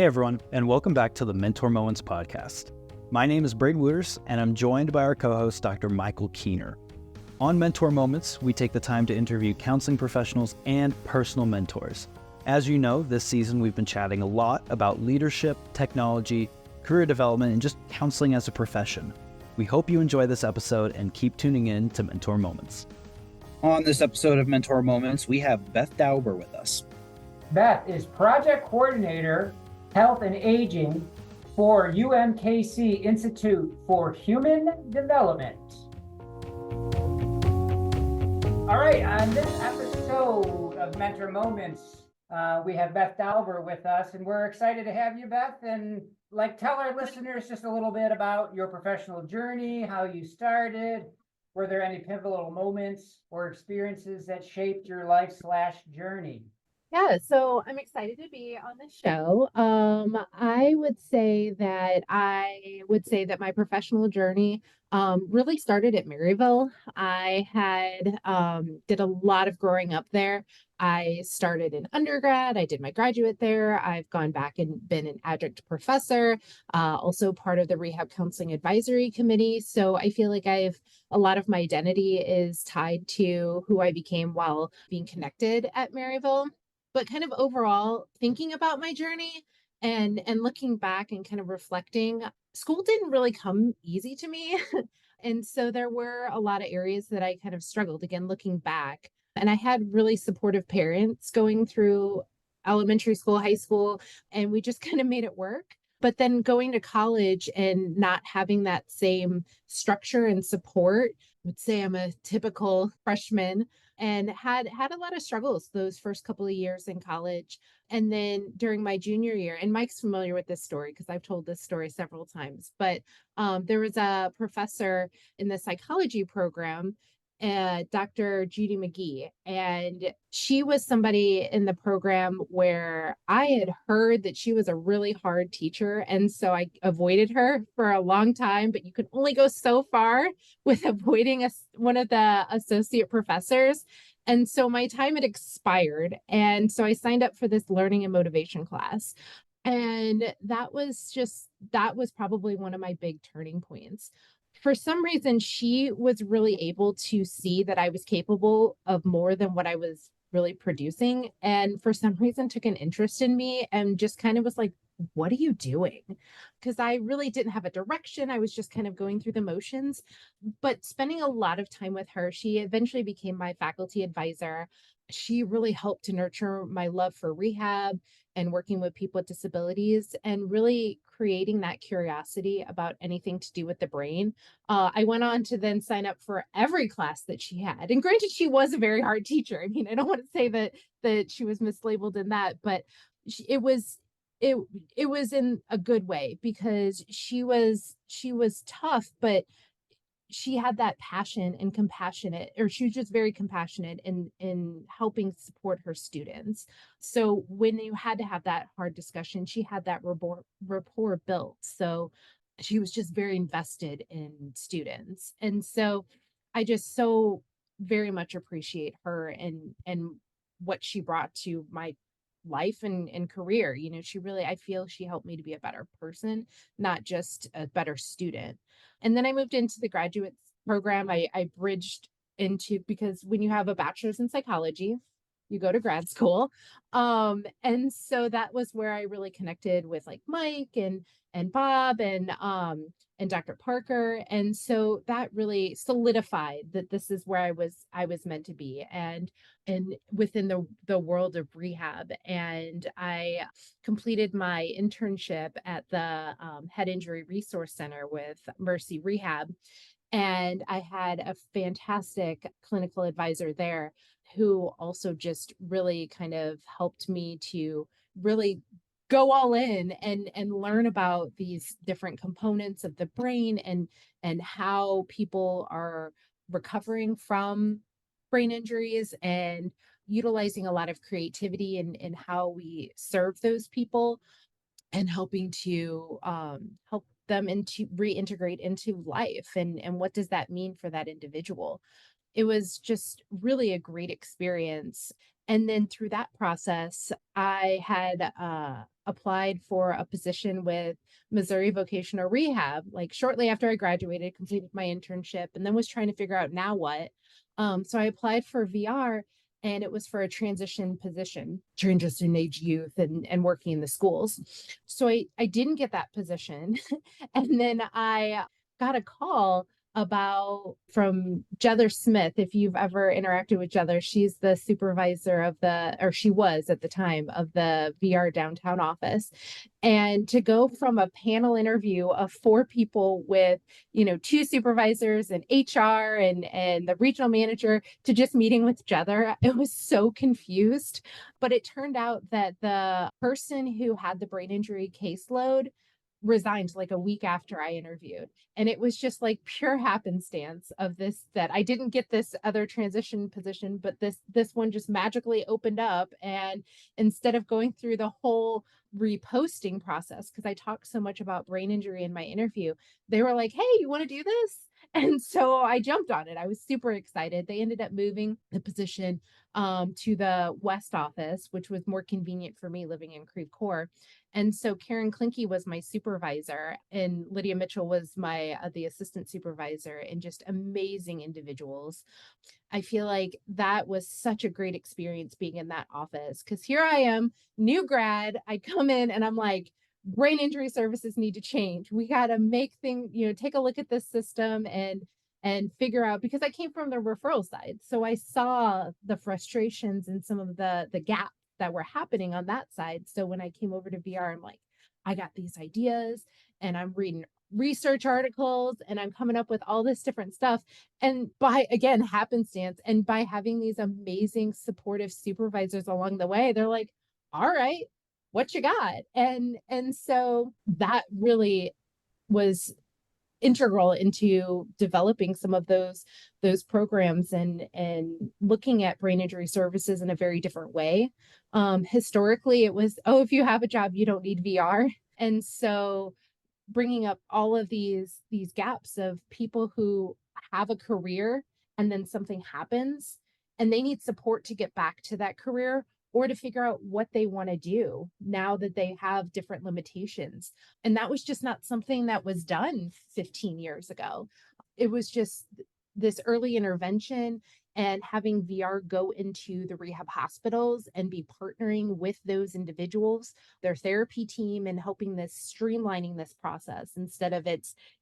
Hey everyone, and welcome back to the Mentor Moments podcast. My name is Braden Wooters, and I'm joined by our co-host, Dr. Michael Keener. On Mentor Moments, we take the time to interview counseling professionals and personal mentors. As you know, this season we've been chatting a lot about leadership, technology, career development, and just counseling as a profession. We hope you enjoy this episode and keep tuning in to Mentor Moments. On this episode of Mentor Moments, we have Beth Dauber with us. Beth is Project Coordinator, Health and Aging for UMKC Institute for Human Development. All right, on this episode of Mentor Moments, we have Beth Dauber with us, and we're excited to have you, Beth. And tell our listeners just a little bit about your professional journey, how you started. Were there any pivotal moments or experiences that shaped your life/journey? Yeah, so I'm excited to be on the show. I would say that my professional journey really started at Maryville. I had did a lot of growing up there. I started in undergrad. I did my graduate there. I've gone back and been an adjunct professor, also part of the Rehab Counseling Advisory Committee. So I feel like a lot of my identity is tied to who I became while being connected at Maryville. But kind of overall, thinking about my journey and looking back and kind of reflecting, school didn't really come easy to me. And so there were a lot of areas that I kind of struggled, again, looking back. And I had really supportive parents going through elementary school, high school, and we just kind of made it work. But then going to college and not having that same structure and support, I would say I'm a typical freshman and had a lot of struggles those first couple of years in college. And then during my junior year, and Mike's familiar with this story because I've told this story several times, but there was a professor in the psychology program, Dr. Judy McGee, and she was somebody in the program where I had heard that she was a really hard teacher. And so I avoided her for a long time, but you could only go so far with avoiding one of the associate professors. And so my time had expired. And so I signed up for this learning and motivation class. And that was probably one of my big turning points. For some reason, she was really able to see that I was capable of more than what I was really producing. And for some reason, took an interest in me and just kind of was like, what are you doing? Because I really didn't have a direction. I was just kind of going through the motions. But spending a lot of time with her, she eventually became my faculty advisor. She really helped to nurture my love for rehab and working with people with disabilities and really creating that curiosity about anything to do with the brain. I went on to then sign up for every class that she had. And granted, she was a very hard teacher. I mean, I don't want to say that she was mislabeled in that, but it was in a good way because she was tough, but she had that passion and compassionate, or she was just very compassionate in helping support her students. So when you had to have that hard discussion, she had that rapport built. So she was just very invested in students. And so I just so very much appreciate her and what she brought to my life and career. You know, I feel she helped me to be a better person, not just a better student. And then I moved into the graduate program. I bridged into, because when you have a bachelor's in psychology, you go to grad school. And so that was where I really connected with Mike and Bob and Dr. Parker. And so that really solidified that this is where I was meant to be and within the world of rehab. And I completed my internship at the Head Injury Resource Center with Mercy Rehab. And I had a fantastic clinical advisor there who also just really kind of helped me to really go all in and learn about these different components of the brain and how people are recovering from brain injuries and utilizing a lot of creativity in how we serve those people and helping to help them reintegrate into life and what does that mean for that individual. It was just really a great experience. And then through that process, I had applied for a position with Missouri Vocational Rehab, like shortly after I graduated, completed my internship, and then was trying to figure out now what. So I applied for VR, and it was for a transition position, transition age youth and working in the schools. So I didn't get that position. And then I got a call from Jether Smith. If you've ever interacted with Jether, she's the supervisor or she was at the time of the VR downtown office. And to go from a panel interview of 4 people with, 2 supervisors and HR and the regional manager to just meeting with Jether, it was so confused. But it turned out that the person who had the brain injury caseload resigned like a week after I interviewed. And it was just like pure happenstance of this, that I didn't get this other transition position, but this one just magically opened up. And instead of going through the whole reposting process, because I talked so much about brain injury in my interview, they were like, hey, you want to do this? And so I jumped on it. I was super excited. They ended up moving the position to the West office, which was more convenient for me living in Creve Coeur. And so Karen Klinke was my supervisor, and Lydia Mitchell was the assistant supervisor, and just amazing individuals. I feel like that was such a great experience being in that office, because here I am, new grad. I come in and I'm like, brain injury services need to change. We got to make things, take a look at this system and figure out, because I came from the referral side. So I saw the frustrations and some of the gaps that were happening on that side. So when I came over to VR, I'm like, I got these ideas and I'm reading research articles and I'm coming up with all this different stuff. And by, again, happenstance, and by having these amazing supportive supervisors along the way, they're like, all right, what you got? And so that really was integral into developing some of those programs and looking at brain injury services in a very different way. Historically, it was, oh, if you have a job, you don't need VR. And so bringing up all of these gaps of people who have a career and then something happens and they need support to get back to that career, or to figure out what they want to do now that they have different limitations. And that was just not something that was done 15 years ago. It was just this early intervention, and having VR go into the rehab hospitals and be partnering with those individuals, their therapy team, and helping streamlining this process, instead of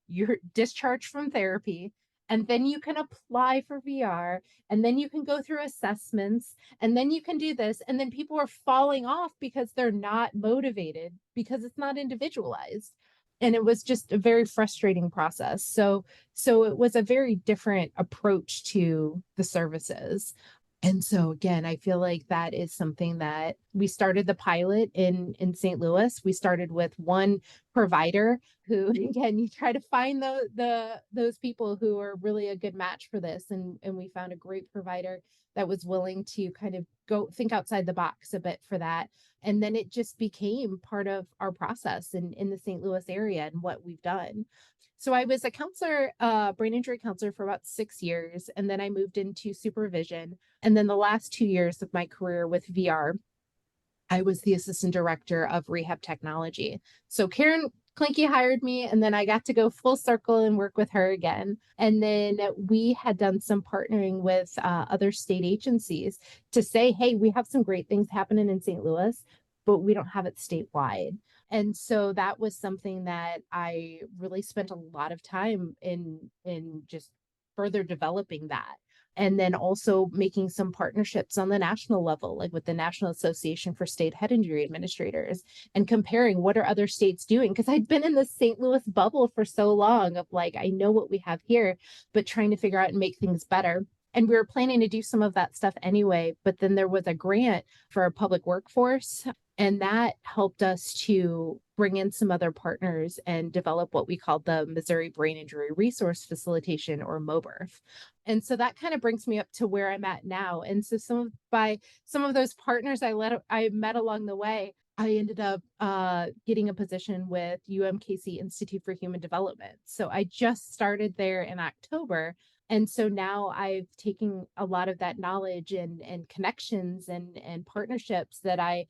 you're discharged from therapy, and then you can apply for VR, and then you can go through assessments, and then you can do this. And then people are falling off because they're not motivated, because it's not individualized. And it was just a very frustrating process. So it was a very different approach to the services. And so again, I feel like that is something that we started the pilot in St. Louis. We started with one provider who, again, you try to find those people who are really a good match for this. And we found a great provider that was willing to kind of go think outside the box a bit for that. And then it just became part of our process in the St. Louis area and what we've done. So I was a counselor, brain injury counselor, for about 6 years. And then I moved into supervision. And then the last 2 years of my career with VR, I was the assistant director of rehab technology. So Karen Klinke hired me, and then I got to go full circle and work with her again. And then we had done some partnering with other state agencies to say, hey, we have some great things happening in St. Louis, but we don't have it statewide. And so that was something that I really spent a lot of time in just further developing that. And then also making some partnerships on the national level, like with the National Association for State Head Injury Administrators, and comparing what are other states doing. Because I'd been in the St. Louis bubble for so long of like, I know what we have here, but trying to figure out and make things better. And we were planning to do some of that stuff anyway, but then there was a grant for a public workforce, and that helped us to bring in some other partners and develop what we called the Missouri Brain Injury Resource Facilitation, or MOBIRF. And so that kind of brings me up to where I'm at now. And so some of those partners I met along the way, I ended up getting a position with UMKC Institute for Human Development. So I just started there in October, And so now I've taken a lot of that knowledge and connections and partnerships that I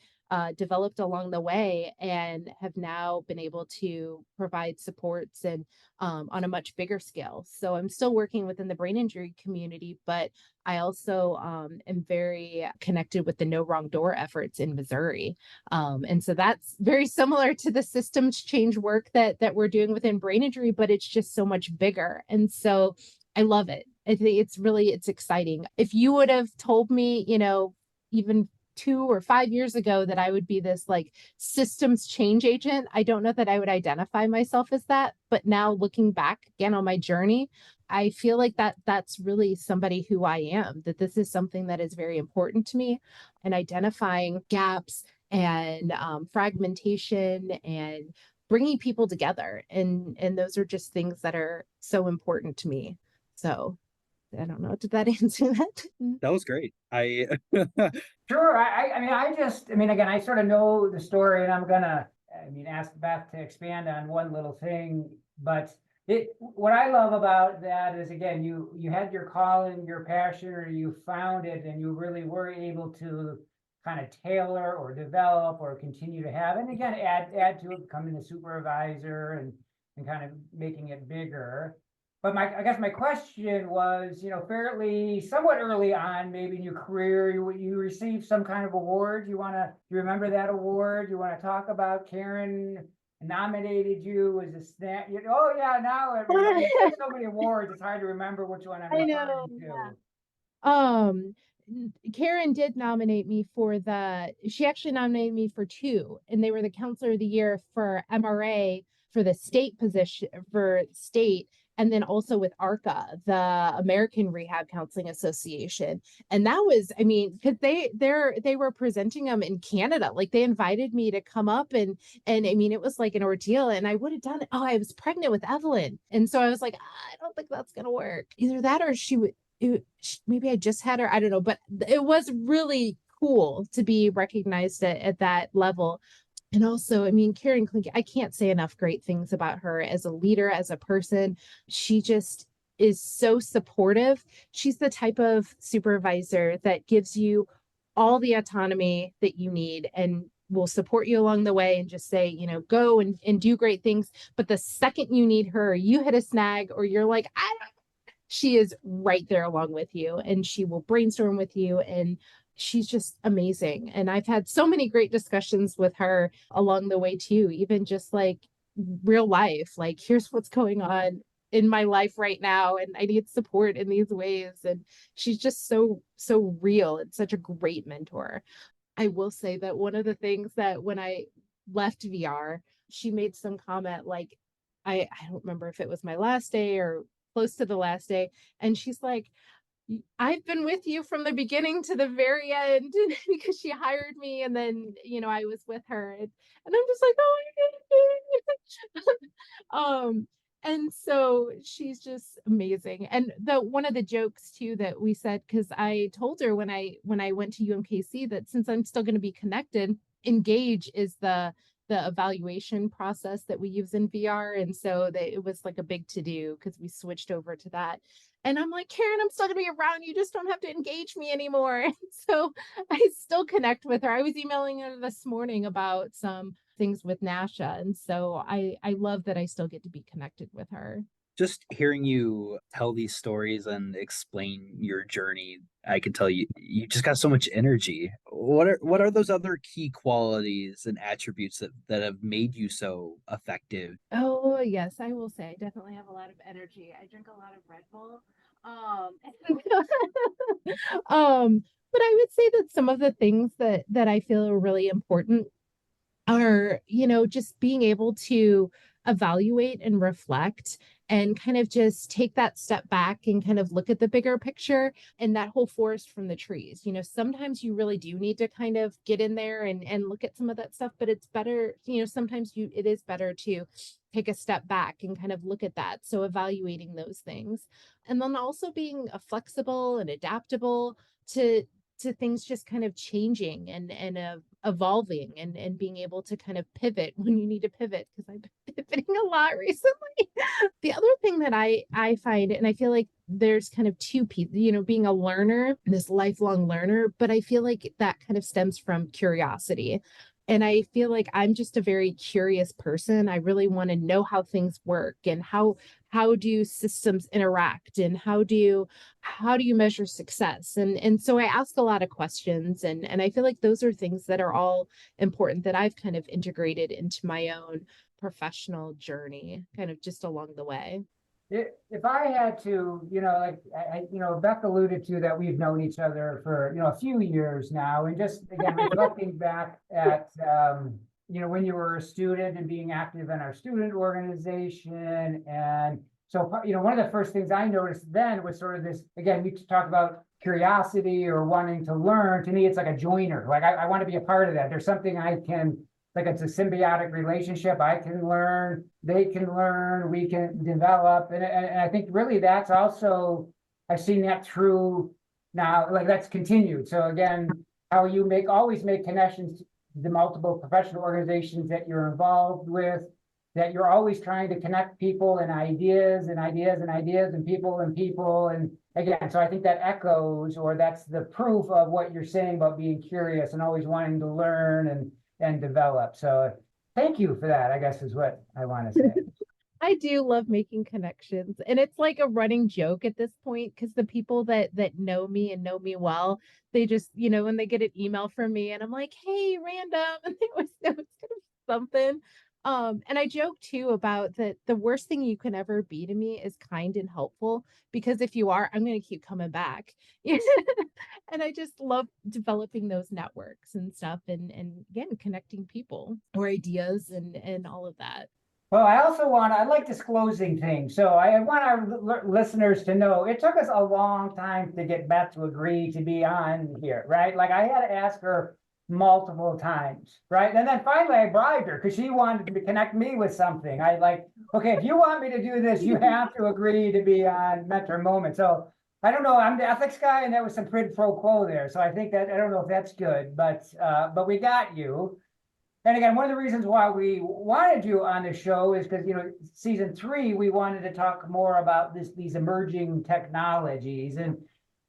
developed along the way, and have now been able to provide supports and on a much bigger scale. So I'm still working within the brain injury community, but I also am very connected with the No Wrong Door efforts in Missouri. And so that's very similar to the systems change work that we're doing within brain injury, but it's just so much bigger. And so I love it. I think it's exciting. If you would have told me, even 2 or 5 years ago that I would be this like systems change agent, I don't know that I would identify myself as that. But now looking back again on my journey, I feel like that's really somebody who I am, that this is something that is very important to me, and identifying gaps and fragmentation and bringing people together. And those are just things that are so important to me. So I don't know. Did that answer that? That was great. Sure. Again, I sort of know the story, and ask Beth to expand on one little thing. But what I love about that is, again, you had your calling, your passion, or you found it, and you really were able to kind of tailor or develop or continue to have, and again, add to it, becoming a supervisor and kind of making it bigger. But I guess my question was, fairly somewhat early on, maybe in your career, you received some kind of award. You remember that award? You want to talk about Karen nominated you as a snap? Oh yeah, now there's so many awards, it's hard to remember which one I'm I referring know. to. Um, Karen did nominate me she actually nominated me for two, and they were the Counselor of the Year for MRA for the state position for state, and then also with ARCA, the American Rehab Counseling Association. And that was, because they were presenting them in Canada. Like they invited me to come up and it was like an ordeal, and I would have done it. Oh, I was pregnant with Evelyn. And so I was like, I don't think that's gonna work. Either that or maybe I just had her. I don't know, but it was really cool to be recognized at that level. And also, Karen Klink, I can't say enough great things about her as a leader, as a person. She just is so supportive. She's the type of supervisor that gives you all the autonomy that you need and will support you along the way and just say, go and do great things. But the second you need her, you hit a snag, or you're like, she is right there along with you, and she will brainstorm with you, and she's just amazing. And I've had so many great discussions with her along the way too, even just like real life, like here's what's going on in my life right now, and I need support in these ways. And she's just so real and such a great mentor. I will say that one of the things that when I left VR, she made some comment like, I don't remember if it was my last day or close to the last day, and she's like, I've been with you from the beginning to the very end, because she hired me, and then I was with her, and I'm just like, oh my goodness. And so she's just amazing. And one of the jokes too that we said, because I told her when I went to UMKC that since I'm still going to be connected, Engage is the evaluation process that we use in VR. And so it was like a big to do because we switched over to that. And I'm like, Karen, I'm still gonna be around. You just don't have to engage me anymore. And so I still connect with her. I was emailing her this morning about some things with NASHA. And so I love that I still get to be connected with her. Just hearing you tell these stories and explain your journey, I can tell you just got so much energy. What are those other key qualities and attributes that have made you so effective? Oh yes, I will say I definitely have a lot of energy. I drink a lot of Red Bull. But I would say that some of the things that I feel are really important are, just being able to evaluate and reflect and kind of just take that step back and kind of look at the bigger picture and that whole forest from the trees. Sometimes you really do need to kind of get in there and look at some of that stuff, but it's better, sometimes it is better to take a step back and kind of look at that. So evaluating those things, and then also being flexible and adaptable to things just kind of changing and evolving and being able to kind of pivot when you need to pivot, because I've been pivoting a lot recently. The other thing that I find, and I feel like there's kind of two pieces, you know, being a learner, this lifelong learner, but I feel like that kind of stems from curiosity. And I feel like I'm just a very curious person. I really want to know how things work and how do systems interact and how do you measure success? And so I ask a lot of questions, and I feel like those are things that are all important that I've kind of integrated into my own professional journey, kind of just along the way. If I had to, like, Beth alluded to that we've known each other for, a few years now, and just again, reflecting back at, when you were a student and being active in our student organization. And so, one of the first things I noticed then was sort of this, again, we talk about curiosity or wanting to learn. To me, it's like a joiner. Like I want to be a part of that. There's something I can, like, it's a symbiotic relationship. I can learn, they can learn, we can develop. And I think really that's also, I've seen that through now, like that's continued. So again, how you always make connections to the multiple professional organizations that you're involved with, that you're always trying to connect people and ideas and ideas and ideas and people and people. And again, so I think that echoes, or that's the proof of what you're saying about being curious and always wanting to learn and develop. So thank you for that, I guess is what I want to say. I do love making connections, and it's like a running joke at this point because the people that know me and know me well, they just, when they get an email from me and I'm like, hey, random, and they always know it's gonna be something. And I joke too about that the worst thing you can ever be to me is kind and helpful, because if you are, I'm gonna keep coming back. And I just love developing those networks and stuff, and again, connecting people or ideas and all of that. Well, I like disclosing things. So I want our listeners to know it took us a long time to get Beth to agree to be on here, right? Like I had to ask her multiple times, right? And then finally I bribed her because she wanted to connect me with something. Okay, if you want me to do this, you have to agree to be on Mentor Moment. So I don't know, I'm the ethics guy, and there was some quid pro quo there. So I think that, I don't know if that's good, but we got you. And again, one of the reasons why we wanted you on the show is because, season 3, we wanted to talk more about these emerging technologies.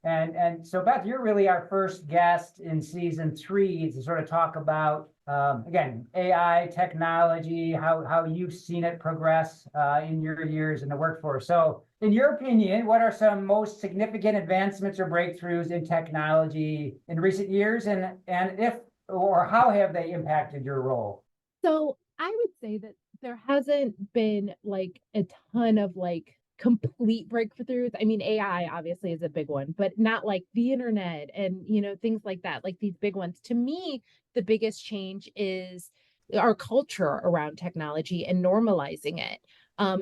And so Beth, you're really our first guest in season 3 to sort of talk about, again, AI technology, how you've seen it progress in your years in the workforce. So in your opinion, what are some most significant advancements or breakthroughs in technology in recent years? And if or how have they impacted your role? So I would say that there hasn't been like a ton of like complete breakthroughs. I mean, AI obviously is a big one, but not like the internet and, things like that, like these big ones. To me, the biggest change is our culture around technology and normalizing it,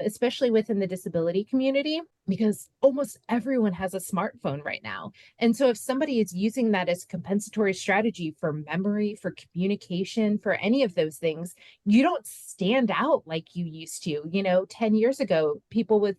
especially within the disability community, because almost everyone has a smartphone right now. And so if somebody is using that as a compensatory strategy for memory, for communication, for any of those things, you don't stand out like you used to. 10 years ago, people with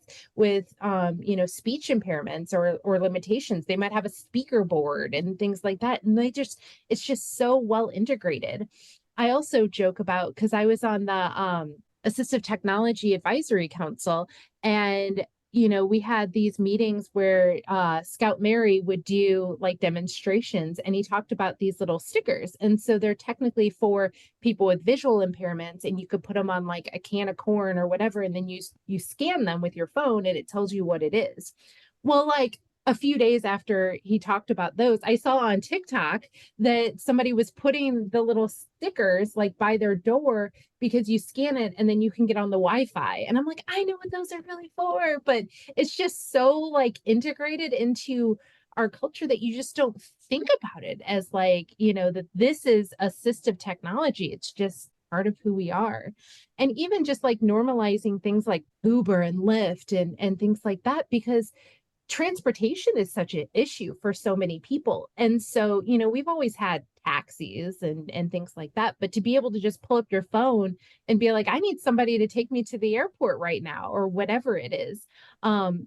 speech impairments or limitations, they might have a speaker board and things like that. And it's just so well integrated. I also joke about, because I was on the Assistive Technology Advisory Council, and we had these meetings where Scout Mary would do like demonstrations, and he talked about these little stickers. And so they're technically for people with visual impairments, and you could put them on like a can of corn or whatever, and then you scan them with your phone and it tells you what it is. Well, like a few days after he talked about those, I saw on TikTok that somebody was putting the little stickers like by their door because you scan it and then you can get on the Wi-Fi. And I'm like, I know what those are really for, but it's just so like integrated into our culture that you just don't think about it as like, that this is assistive technology. It's just part of who we are. And even just like normalizing things like Uber and Lyft and things like that, because transportation is such an issue for so many people. And so, we've always had taxis and things like that, but to be able to just pull up your phone and be like, I need somebody to take me to the airport right now, or whatever it is.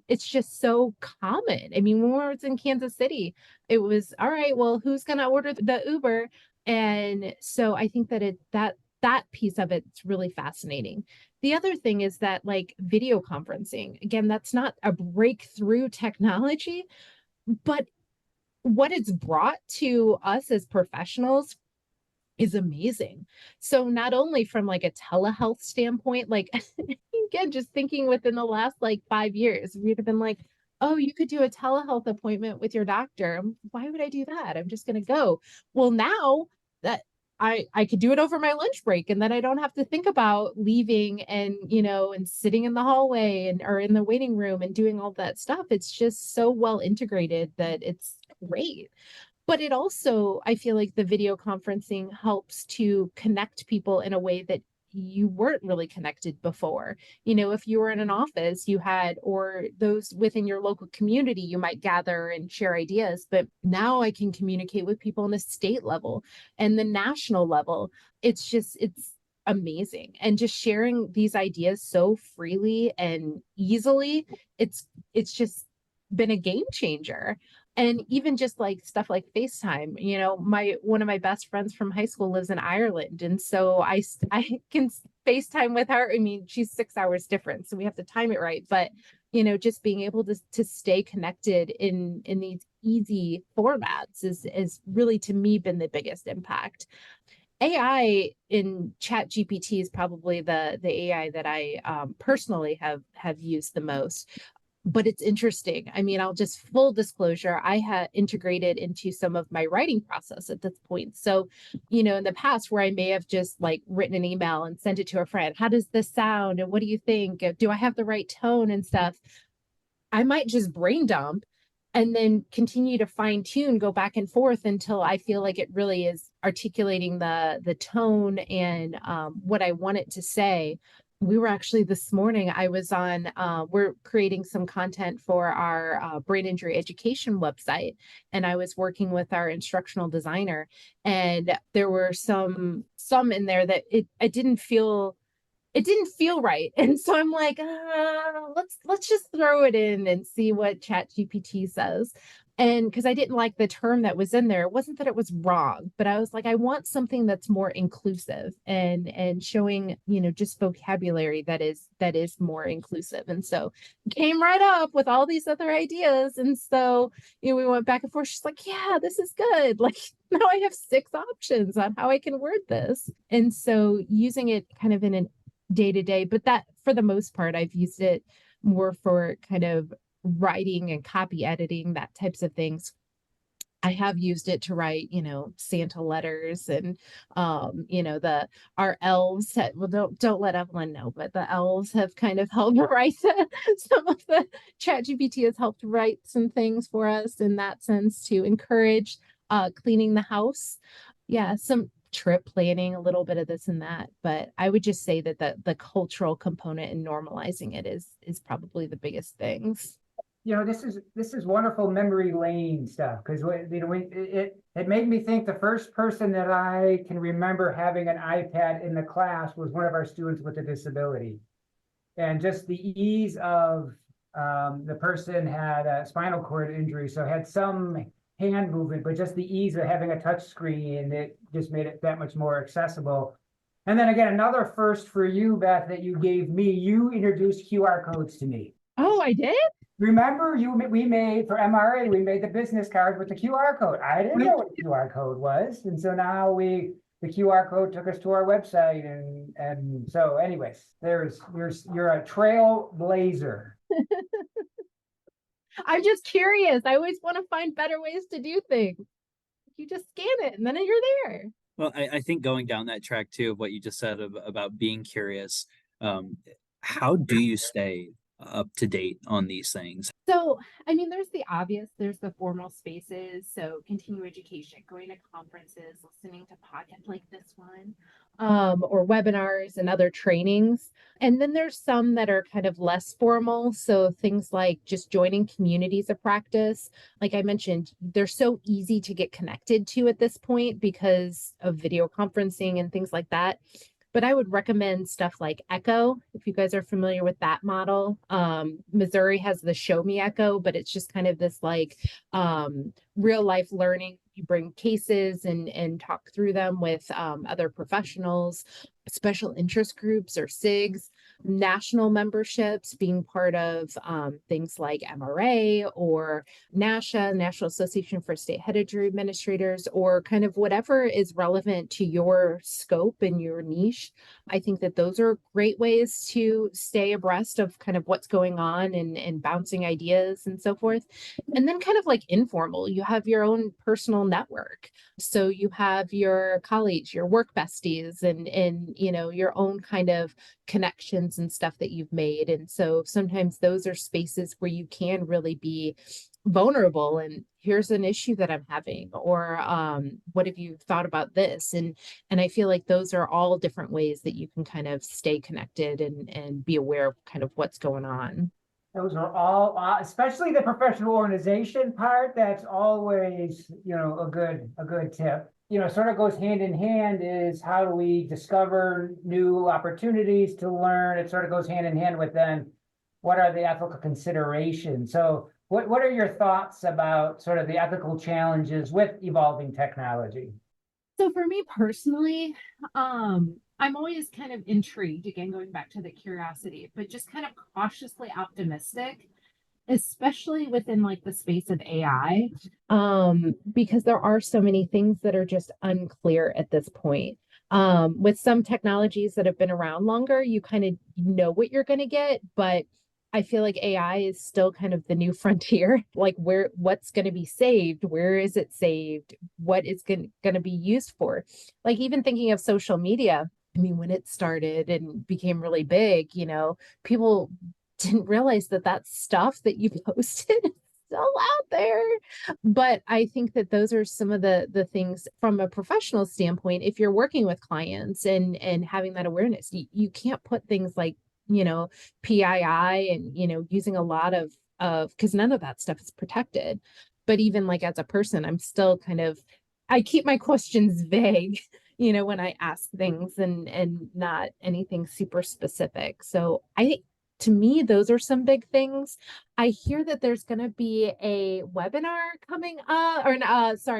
It's just so common. I mean, when I was in Kansas City, it was, all right, well, who's going to order the Uber? And so I think that that piece of it's really fascinating. The other thing is that like video conferencing, again, that's not a breakthrough technology, but what it's brought to us as professionals is amazing. So not only from like a telehealth standpoint, like again, just thinking within the last like 5 years, we'd have been like, oh, you could do a telehealth appointment with your doctor. Why would I do that? I'm just going to go. Well, now that I could do it over my lunch break, and then I don't have to think about leaving and, and sitting in the hallway and or in the waiting room and doing all that stuff. It's just so well integrated that it's great. But it also, I feel like the video conferencing helps to connect people in a way that you weren't really connected before. If you were in an office, you had, or those within your local community, you might gather and share ideas. But now I can communicate with people on the state level and the national level. It's amazing. And just sharing these ideas so freely and easily, it's just been a game changer. And even just like stuff like FaceTime, one of my best friends from high school lives in Ireland. And so I can FaceTime with her. I mean, she's 6 hours different, so we have to time it right. But, just being able to stay connected in these easy formats is really, to me, been the biggest impact. AI in Chat GPT is probably the AI that I personally have used the most. But it's interesting. I mean, I'll just full disclosure, I had integrated into some of my writing process at this point. So, in the past where I may have just like written an email and sent it to a friend, how does this sound? And what do you think? Do I have the right tone and stuff? I might just brain dump and then continue to fine tune, go back and forth until I feel like it really is articulating the tone and what I want it to say. We were actually this morning, I was on, we're creating some content for our brain injury education website. And I was working with our instructional designer, and there were some in there that it didn't feel right. And so I'm like, let's just throw it in and see what Chat GPT says. And because I didn't like the term that was in there, it wasn't that it was wrong, but I was like, I want something that's more inclusive and showing, just vocabulary that is more inclusive. And so came right up with all these other ideas. And so, we went back and forth. She's like, yeah, this is good. Like now I have 6 options on how I can word this. And so using it kind of in a day-to-day, but that for the most part, I've used it more for kind of writing and copy editing, that types of things. I have used it to write, Santa letters and, our elves. Well, don't let Evelyn know, but the elves have kind of helped write some of the Chat GPT has helped write some things for us in that sense to encourage cleaning the house. Yeah, some trip planning, a little bit of this and that, but I would just say that the cultural component and normalizing it is probably the biggest things. This is wonderful memory lane stuff, because it made me think the first person that I can remember having an iPad in the class was one of our students with a disability, and just the ease of the person had a spinal cord injury, so had some hand movement, but just the ease of having a touch screen, it just made it that much more accessible. And then again, another first for you, Beth, that you gave me, you introduced QR codes to me. Oh, I did? Remember, we made for MRA, we made the business card with the QR code. I didn't know what the QR code was. And so now the QR code took us to our website. And so anyways, you're a trailblazer. I'm just curious. I always want to find better ways to do things. You just scan it and then you're there. Well, I think going down that track too of what you just said about being curious, how do you stay up to date on these things? So, I mean, there's the obvious, there's the formal spaces. So continuing education, going to conferences, listening to podcasts like this one, or webinars and other trainings. And then there's some that are kind of less formal. So things like just joining communities of practice. Like I mentioned, they're so easy to get connected to at this point because of video conferencing and things like that. But I would recommend stuff like Echo, if you guys are familiar with that model. Missouri has the Show Me Echo, but it's just kind of this like real life learning you bring cases and talk through them with other professionals, special interest groups or SIGs, national memberships, being part of things like MRA or NASHA, National Association for State Head Injury Administrators, or kind of whatever is relevant to your scope and your niche. I think that those are great ways to stay abreast of kind of what's going on and bouncing ideas and so forth. And then kind of like informal, you have your own personal network. So you have your colleagues, your work besties, and your own kind of connections and stuff that you've made. And so sometimes those are spaces where you can really be vulnerable and here's an issue that I'm having, or what have you thought about this? And I feel like those are all different ways that you can kind of stay connected and be aware of kind of what's going on. Those are all, especially the professional organization part. That's always, a good tip. Sort of goes hand in hand is how do we discover new opportunities to learn? It sort of goes hand in hand with then what are the ethical considerations? So what are your thoughts about sort of the ethical challenges with evolving technology? So for me personally, I'm always kind of intrigued, again, going back to the curiosity, but just kind of cautiously optimistic, especially within like the space of AI, because there are so many things that are just unclear at this point. With some technologies that have been around longer, you kind of know what you're going to get, but I feel like AI is still kind of the new frontier, like what's going to be saved, where is it saved, what is going to be used for. Like even thinking of social media, I mean, when it started and became really big, people didn't realize that stuff that you posted is still out there. But I think that those are some of the things from a professional standpoint. If you're working with clients and having that awareness, you can't put things like, PII and, using a lot of because none of that stuff is protected. But even like as a person, I'm still I keep my questions vague, when I ask things and not anything super specific. So I think to me, those are some big things. I hear that there's going to be a webinar coming up, or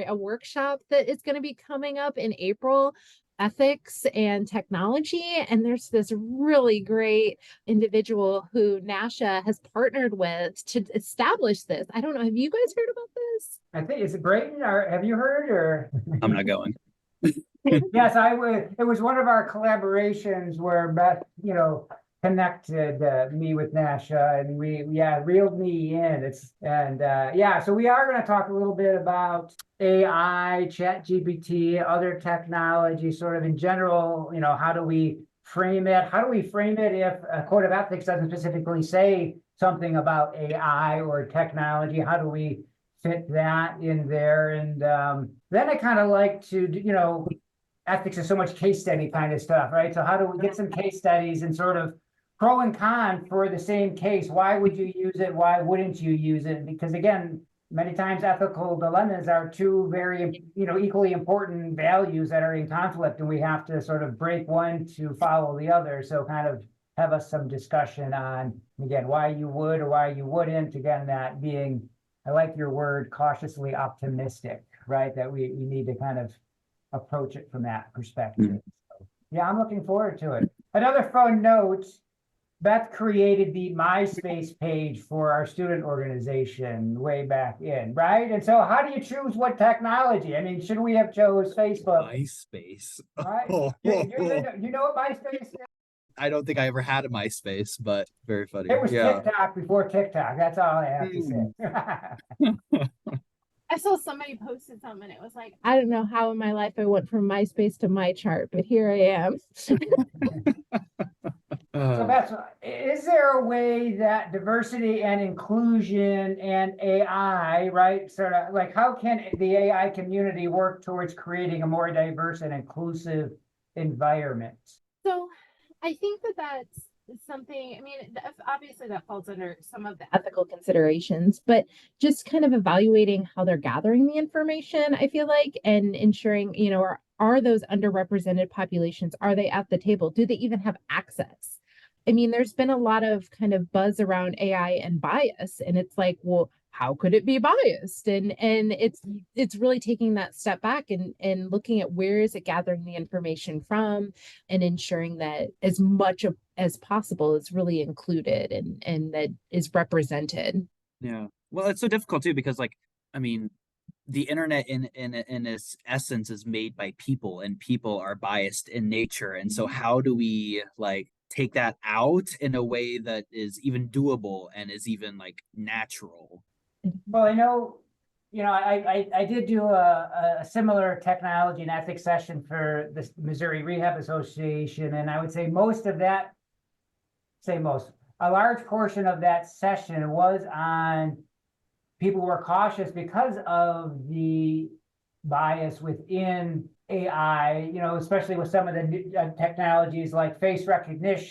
a workshop that is going to be coming up in April, ethics and technology. And there's this really great individual who NASHA has partnered with to establish this. I don't know. Have you guys heard about this? I think, is it Brayton, or have you heard, or? I'm not going. Yes, it was one of our collaborations where Beth, connected me with NASHA, and we reeled me in. So we are going to talk a little bit about AI, ChatGPT, other technology, sort of in general. How do we frame it? How do we frame it if a code of ethics doesn't specifically say something about AI or technology? How do we fit that in there? And then I kind of like to, ethics is so much case study kind of stuff, right? So how do we get some case studies and sort of pro and con for the same case? Why would you use it? Why wouldn't you use it? Because again, many times ethical dilemmas are two very, equally important values that are in conflict, and we have to sort of break one to follow the other. So kind of have us some discussion on, again, why you would or why you wouldn't. Again, that being, I like your word, cautiously optimistic, right? That we need to kind of approach it from that perspective. So, yeah, I'm looking forward to it. Another fun note, Beth created the MySpace page for our student organization way back in, right? And so how do you choose what technology? I mean, should we have chose Facebook? MySpace. Right? You know what MySpace is? I don't think I ever had a MySpace, but very funny. It was TikTok before TikTok. That's all I have to say. I saw somebody posted something, and it was like, I don't know how in my life I went from MySpace to MyChart, but here I am. So Beth, is there a way that diversity and inclusion and AI, right, sort of like how can the AI community work towards creating a more diverse and inclusive environment? So I think that's something, I mean, obviously that falls under some of the ethical considerations, but just kind of evaluating how they're gathering the information, I feel like, and ensuring, are those underrepresented populations, are they at the table? Do they even have access? I mean, there's been a lot of kind of buzz around AI and bias, and it's like, well, how could it be biased? And it's really taking that step back and looking at where is it gathering the information from, and ensuring that as much as possible is really included and that is represented. Yeah. Well, it's so difficult too because I mean, the internet in its essence is made by people, and people are biased in nature. And so how do we take that out in a way that is even doable and is even natural? Well, I know, I did do a similar technology and ethics session for the Missouri Rehab Association, and I would say a large portion of that session was on people who were cautious because of the bias within AI, especially with some of the new technologies like face recognition.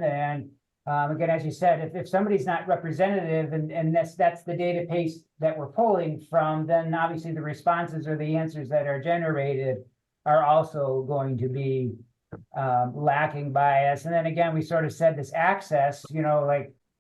And again, as you said, if somebody's not representative and that's the database that we're pulling from, then obviously the responses or the answers that are generated are also going to be lacking bias. And then again, we sort of said this access,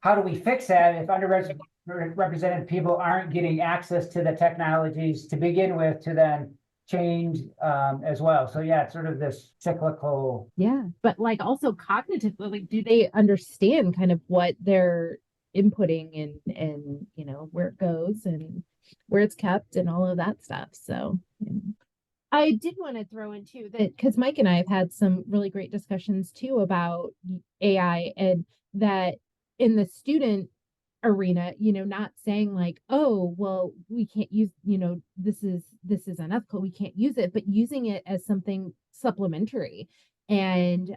how do we fix that if underrepresented people aren't getting access to the technologies to begin with, to then change as well. So yeah, it's sort of this cyclical. Yeah, but also cognitively, do they understand kind of what they're inputting and where it goes and where it's kept and all of that stuff. So I did want to throw in too that because Mike and I have had some really great discussions too about AI, and that in the student arena, not saying oh, well, we can't use, this is unethical, we can't use it, but using it as something supplementary and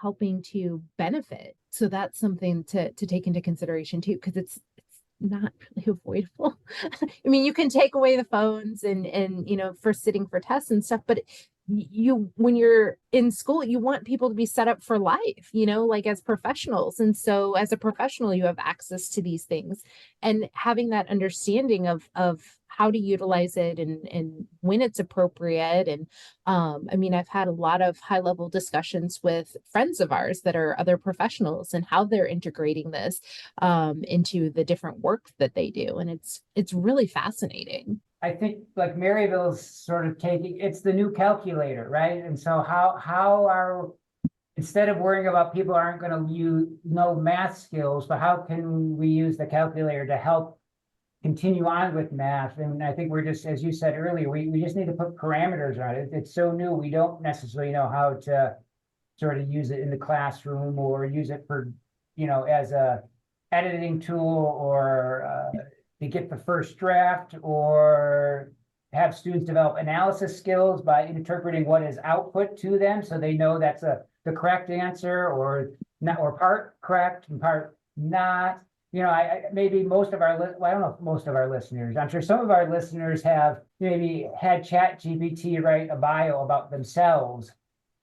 helping to benefit. So that's something to take into consideration too, because it's not really avoidable. I mean, you can take away the phones and for sitting for tests and stuff, but when you're in school, you want people to be set up for life, as professionals. And so as a professional, you have access to these things, and having that understanding of how to utilize it and when it's appropriate. And I mean, I've had a lot of high level discussions with friends of ours that are other professionals and how they're integrating this into the different work that they do. And it's really fascinating. I think Maryville's sort of it's the new calculator, right? And so instead of worrying about people aren't going to know math skills, but how can we use the calculator to help continue on with math? And I think we're just, as you said earlier, we just need to put parameters on it. It's so new, we don't necessarily know how to sort of use it in the classroom or use it for, as a editing tool or to get the first draft, or have students develop analysis skills by interpreting what is output to them so they know that's the correct answer or not, or part correct and part not. Maybe most of our, I don't know if most of our listeners, I'm sure some of our listeners have maybe had ChatGPT write a bio about themselves.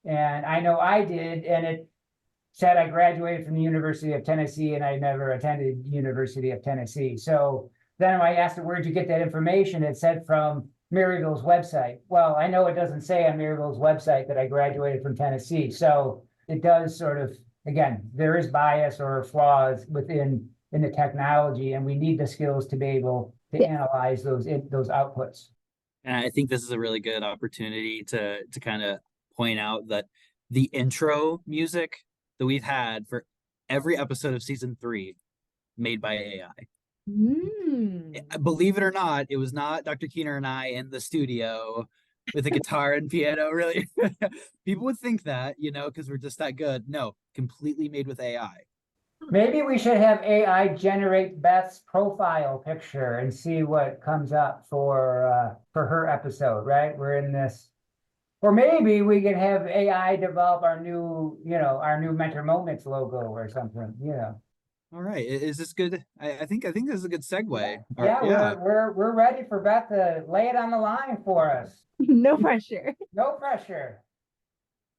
And I know I did, and it said I graduated from the University of Tennessee and I never attended University of Tennessee. So then I asked it, where'd you get that information? It said from Maryville's website. Well, I know it doesn't say on Maryville's website that I graduated from Tennessee. So it does sort of, again, there is bias or flaws in the technology, and we need the skills to be able to analyze those outputs. And I think this is a really good opportunity to kind of point out that the intro music that we've had for every episode of season 3 made by AI. Believe it or not, it was not Dr. Keener and I in the studio with a guitar and piano. Really, people would think that, because we're just that good. No, completely made with AI. Maybe we should have AI generate Beth's profile picture and see what comes up for her episode. Right, we're in this, or maybe we can have AI develop our new Mentor Moments logo or something. All right. Is this good? I think this is a good segue. Yeah, we're ready for Beth to lay it on the line for us. No pressure. No pressure.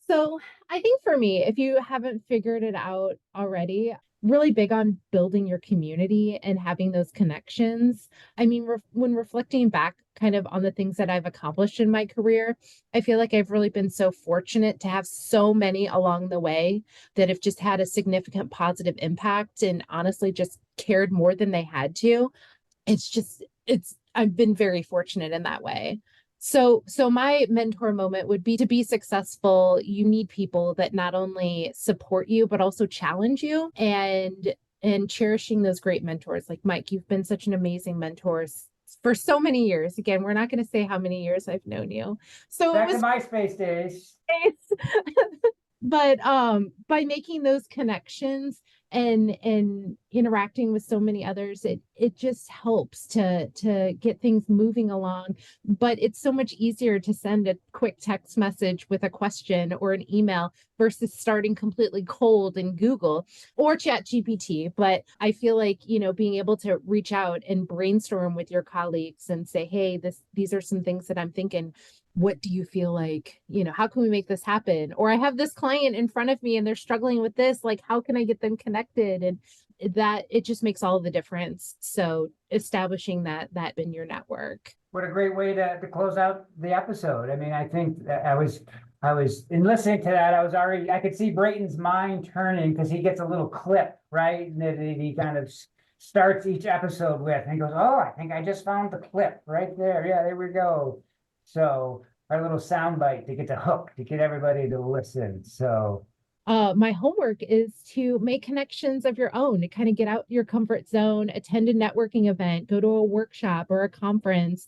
So I think for me, if you haven't figured it out already, really big on building your community and having those connections. I mean, when reflecting back kind of on the things that I've accomplished in my career, I feel like I've really been so fortunate to have so many along the way that have just had a significant positive impact and honestly just cared more than they had to. I've been very fortunate in that way. So my mentor moment would be, to be successful, you need people that not only support you, but also challenge you, and cherishing those great mentors. Like Mike, you've been such an amazing mentor for so many years. Again, we're not going to say how many years I've known you. So Back it was to MySpace days. but by making those connections and interacting with so many others, it just helps to get things moving along. But it's so much easier to send a quick text message with a question or an email versus starting completely cold in Google or ChatGPT. But I feel like, being able to reach out and brainstorm with your colleagues and say, hey, these are some things that I'm thinking. What do you feel like, how can we make this happen? Or I have this client in front of me and they're struggling with this, like, how can I get them connected? And that, it just makes all the difference. So establishing that in your network. What a great way to close out the episode. I mean, I think that I was in listening to that, I could see Brayton's mind turning, because he gets a little clip, right? And that he kind of starts each episode with, and he goes, oh, I think I just found the clip right there. Yeah, there we go. So our little soundbite to get the hook, to get everybody to listen. So my homework is to make connections of your own, to kind of get out your comfort zone, attend a networking event, go to a workshop or a conference,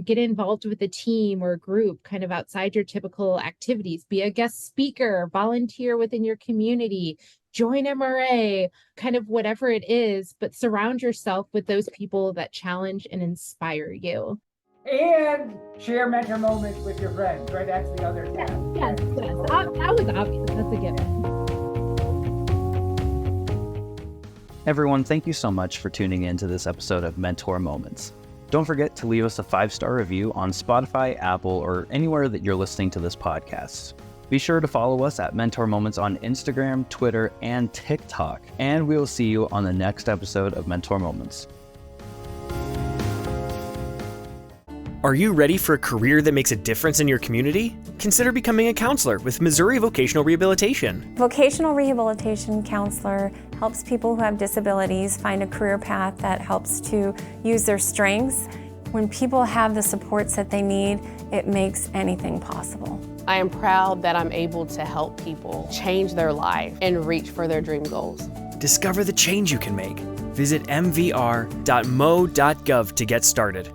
get involved with a team or a group kind of outside your typical activities, be a guest speaker, volunteer within your community, join MRA, kind of whatever it is, but surround yourself with those people that challenge and inspire you. And share mentor moments with your friends, right? That's the other tab. Yes. That was obvious. That's a given. Everyone, thank you so much for tuning in to this episode of Mentor Moments. Don't forget to leave us a 5-star review on Spotify, Apple, or anywhere that you're listening to this podcast. Be sure to follow us at Mentor Moments on Instagram, Twitter, and TikTok. And we will see you on the next episode of Mentor Moments. Are you ready for a career that makes a difference in your community? Consider becoming a counselor with Missouri Vocational Rehabilitation. Vocational Rehabilitation Counselor helps people who have disabilities find a career path that helps to use their strengths. When people have the supports that they need, it makes anything possible. I am proud that I'm able to help people change their life and reach for their dream goals. Discover the change you can make. Visit mvr.mo.gov to get started.